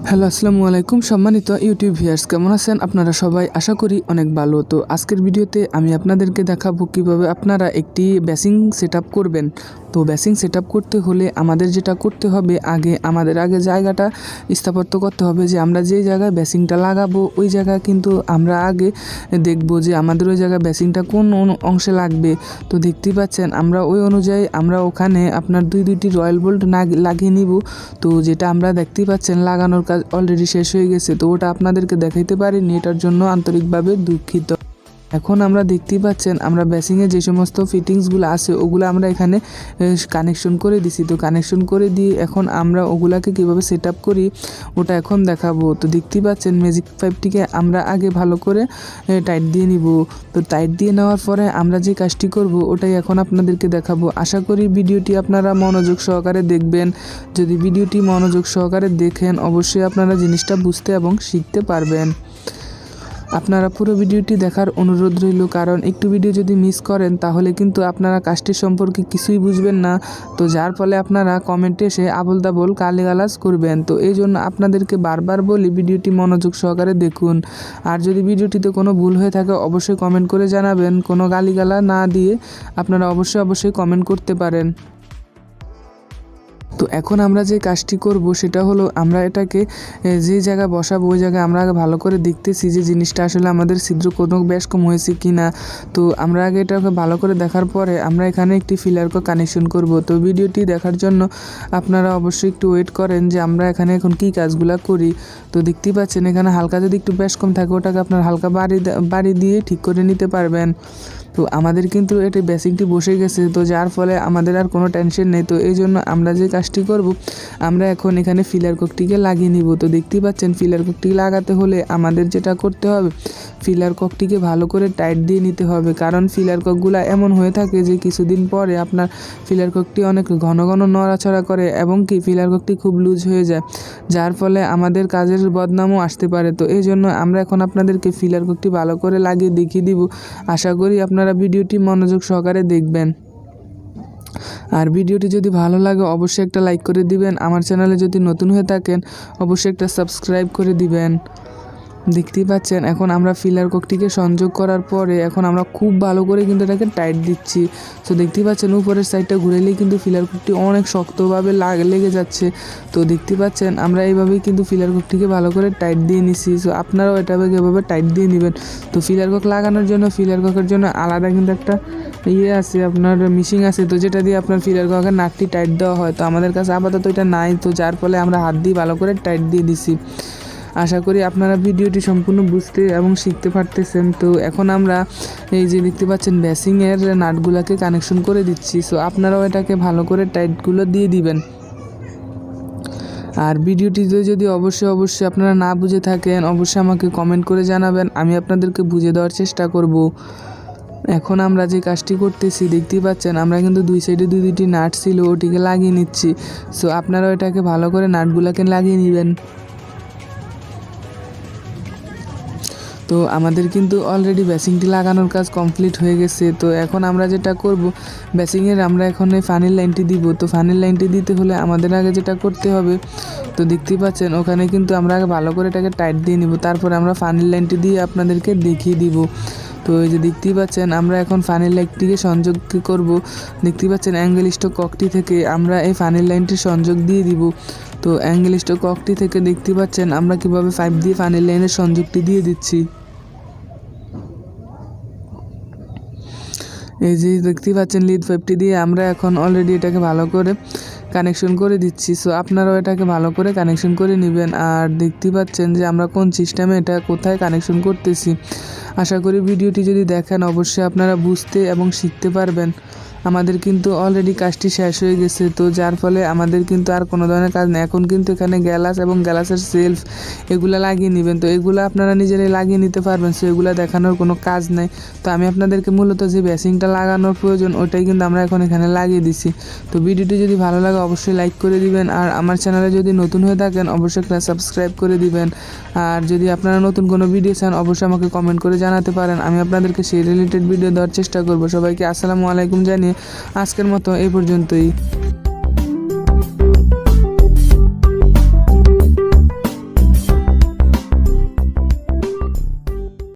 Hello আসসালামু আলাইকুম সম্মানিত ইউটিউব ভিউয়ার্স, কেমন আছেন আপনারা সবাই? আশা করি অনেক ভালো। তো আজকের ভিডিওতে আমি আপনাদেরকে দেখাবো কিভাবে আপনারা একটি বেসিং সেটআপ করবেন। তো বেসিং সেটআপ করতে হলে আমাদের যেটা করতে হবে, আমাদের জায়গাটা স্থাপত্য করতে হবে। যে আমরা যে জায়গায় বেসিংটা লাগাবো ওই জায়গা কিন্তু আমরা আগে দেখব যে আমাদের ওই জায়গায় বেসিংটা কোন অংশে লাগবে। তো দেখতেই পাচ্ছেন আমরা ওই অনুযায়ী আমরা ওখানে আপনার দুইটি রয়্যাল বোল্ট লাগিয়ে নিব। তো যেটা আমরা দেখতেই পাচ্ছেন লাগানোর কাজ অলরেডি শেষ হয়ে গেছে, তো ওটা আপনাদেরকে দেখাইতে পারিনি, এটার জন্য আন্তরিকভাবে দুঃখিত। এখন আমরা দেখতেই পাচ্ছেন আমরা বেসিংয়ে যে সমস্ত ফিটিংসগুলো আছে ওগুলো আমরা এখানে কানেকশন করে দিছি। তো কানেকশন করে দিয়ে এখন আমরা ওগুলাকে কীভাবে সেট আপ করি ওটা এখন দেখাবো। তো দেখতেই পাচ্ছেন ম্যাজিক পাইপটিকে আমরা আগে ভালো করে টাইট দিয়ে নিব। তো টাইট দিয়ে নেওয়ার পরে আমরা যে কাজটি করব ওটাই এখন আপনাদেরকে দেখাবো। আশা করি ভিডিওটি আপনারা মনোযোগ সহকারে দেখবেন। যদি ভিডিওটি মনোযোগ সহকারে দেখেন অবশ্যই আপনারা জিনিসটা বুঝতে এবং শিখতে পারবেন। আপনারা পুরো ভিডিওটি দেখার অনুরোধ রইল, কারণ একটু ভিডিও যদি মিস করেন তাহলে কিন্তু আপনারা কাজটির সম্পর্কে কিছুই বুঝবেন না। তো যার ফলে আপনারা কমেন্টে এসে আবোল তাবোল গালিগালাজ করবেন। তো এই জন্য আপনাদেরকে বারবার বলি ভিডিওটি মনোযোগ সহকারে দেখুন। আর যদি ভিডিওটিতে কোনো ভুল হয়ে থাকে অবশ্যই কমেন্ট করে জানাবেন। কোনো গালিগালা না দিয়ে আপনারা অবশ্যই কমেন্ট করতে পারেন। তো এখন আমরা যে কাজটি করব সেটা হলো আমরা এটাকে যে জায়গায় বসাবো ওই জায়গায় আমরা আগে ভালো করে দেখতেছি যে জিনিসটা আসলে আমাদের ছিদ্র কোনো বেশ কম হয়েছে কি না। তো আমরা আগে এটাকে ভালো করে দেখার পরে আমরা এখানে একটি ফিলার কানেকশন করব। তো ভিডিওটি দেখার জন্য আপনারা অবশ্যই একটু ওয়েট করেন যে আমরা এখানে এখন কি কাজগুলো করি। তো দেখতেই পাচ্ছেন এখানে হালকা যদি একটু বেশ কম থাকে ওটাকে আপনার হালকা বাড়ি দিয়ে ঠিক করে নিতে পারবেন। তো আমাদের কিন্তু এটা বেসিংটি বসে গেছে, তো যার ফলে আমাদের আর কোনো টেনশন নেই। তো এই জন্য আমরা যে কাজটি করব আমরা এখন এখানে ফিলার ককটিকে লাগিয়ে নিব। তো দেখতেই পাচ্ছেন ফিলার ককটি লাগাতে হলে আমাদের যেটা করতে হবে ফিলার ককটিকে ভালো করে টাইট দিয়ে নিতে হবে, কারণ ফিলার ককগুলো এমন হয়ে থাকে যে কিছুদিন পরে আপনার ফিলার ককটি অনেক ঘন ঘন নড়াচড়া করে এবং কি ফিলার ককটি খুব লুজ হয়ে যায়, যার ফলে আমাদের কাজের বদনামও আসতে পারে। তো এই জন্য আমরা এখন আপনাদেরকে ফিলার ককটি ভালো করে লাগিয়ে দেখিয়ে দিব। আশা করি আপনারা ভিডিওটি মনোযোগ সহকারে দেখবেন। আর ভিডিওটি যদি ভালো লাগে অবশ্যই একটা লাইক করে দিবেন। আমার চ্যানেলে যদি নতুন হয়ে থাকেন অবশ্যই একটা সাবস্ক্রাইব করে দিবেন। দেখতেই পাচ্ছেন এখন আমরা ফিলার ককটিকে সংযোগ করার পরে এখন আমরা খুব ভালো করে কিন্তু এটাকে টাইট দিচ্ছি। তো দেখতেই পাচ্ছেন উপরের সাইডটা ঘুরেলেই কিন্তু ফিলার ককটি অনেক শক্তভাবে লেগে যাচ্ছে। তো দেখতে পাচ্ছেন আমরা এইভাবেই কিন্তু ফিলার ককটিকে ভালো করে টাইট দিয়ে নিছি। সো আপনারাও এভাবে টাইট দিয়ে নেবেন। তো ফিলার কক লাগানোর জন্য ফিলার ককের জন্য আলাদা কিন্তু একটা আছে, আপনার মিশিং আছে, তো যেটা দিয়ে আপনার ফিলার ককের নাটটি টাইট দেওয়া হয়। তো আমাদের কাছে আপাতত এটা নাই, তো যার ফলে আমরা হাত দিয়ে ভালো করে টাইট দিয়ে দিছি। আশা করি আপনারা ভিডিওটি সম্পূর্ণ বুঝতে এবং শিখতে পারতেছেন। তো এখন আমরা এই যে দেখতে পাচ্ছেন বেসিংয়ের নাটগুলোকে কানেকশন করে দিচ্ছি। সো আপনারাও এটাকে ভালো করে টাইটগুলো দিয়ে দিবেন। আর ভিডিওটিতে যদি অবশ্যই আপনারা না বুঝে থাকেন অবশ্যই আমাকে কমেন্ট করে জানাবেন, আমি আপনাদেরকে বুঝিয়ে দেওয়ার চেষ্টা করব। এখন আমরা যে কাজটি করতেছি দেখতেই পাচ্ছেন আমরা কিন্তু দুই সাইডে দুইটি নাট ছিল ওটিকে লাগিয়ে নিচ্ছি। সো আপনারাও এটাকে ভালো করে নাটগুলোকে লাগিয়ে নেবেন। তো আমাদের কিন্তু অলরেডি বেসিংটি লাগানোর কাজ কমপ্লিট হয়ে গেছে। তো এখন আমরা যেটা করব বেসিংয়ের আমরা এখন এই ফানির লাইনটি দিব। তো ফানির লাইনটি দিতে হলে আমাদের আগে যেটা করতে হবে, তো দেখতেই পাচ্ছেন ওখানে কিন্তু আমরা আগে ভালো করে এটাকে টাইট দিয়ে নিব, তারপরে আমরা ফানির লাইনটি দিয়ে আপনাদেরকে দেখিয়ে দিব। তো এই যে দেখতেই পাচ্ছেন আমরা এখন ফানির লাইনটিকে সংযোগ করব। দেখতেই পাচ্ছেন অ্যাঙ্গেল স্টক ককটি থেকে আমরা এই ফানির লাইনটি সংযোগ দিয়ে দিব। তো অ্যাঙ্গেল স্টক ককটি থেকে দেখতে পাচ্ছেন আমরা কিভাবে পাইপ দিয়ে ফানির লাইনের সংযোগটি দিয়ে দিচ্ছি। এই যে দেখতে পাচ্ছেন লিড পাইপটি দিয়ে আমরা এখন অলরেডি এটাকে ভালো করে কানেকশন করে দিচ্ছি। সো আপনারাও এটাকে ভালো করে কানেকশন করে নেবেন। আর দেখতে পাচ্ছেন যে আমরা কোন সিস্টেমে এটা কোথায় কানেকশন করতেছি। আশা করি ভিডিওটি যদি দেখেন অবশ্যই আপনারা বুঝতে এবং শিখতে পারবেন। আমাদের কিন্তু অলরেডি কাজটি শেষ হয়ে গেছে, তো যার ফলে আমাদের কিন্তু আর কোনো ধরনের কাজ নেই। এখন কিন্তু এখানে গ্যালাস এবং গ্যালাসের সেলফ এগুলো লাগিয়ে নেবেন। তো এগুলো আপনারা নিজেরাই লাগিয়ে নিতে পারবেন, সো এগুলো দেখানোর কোনো কাজ নেই। তো আমি আপনাদেরকে মূলত যে বেসিংটা লাগানোর প্রয়োজন ওইটাই কিন্তু আমরা এখন এখানে লাগিয়ে দিছি। তো ভিডিওটি যদি ভালো লাগে অবশ্যই লাইক করে দিবেন। আর আমার চ্যানেলে যদি নতুন হয়ে থাকেন অবশ্যই একটা সাবস্ক্রাইব করে দিবেন। আর যদি আপনারা নতুন কোনো ভিডিও চান অবশ্যই আমাকে কমেন্ট করে জানাতে পারেন, আমি আপনাদেরকে সেই রিলেটেড ভিডিও দেওয়ার চেষ্টা করব। সবাইকে আসসালামু আলাইকুম জানিয়ে আজকের মতো এই পর্যন্তই।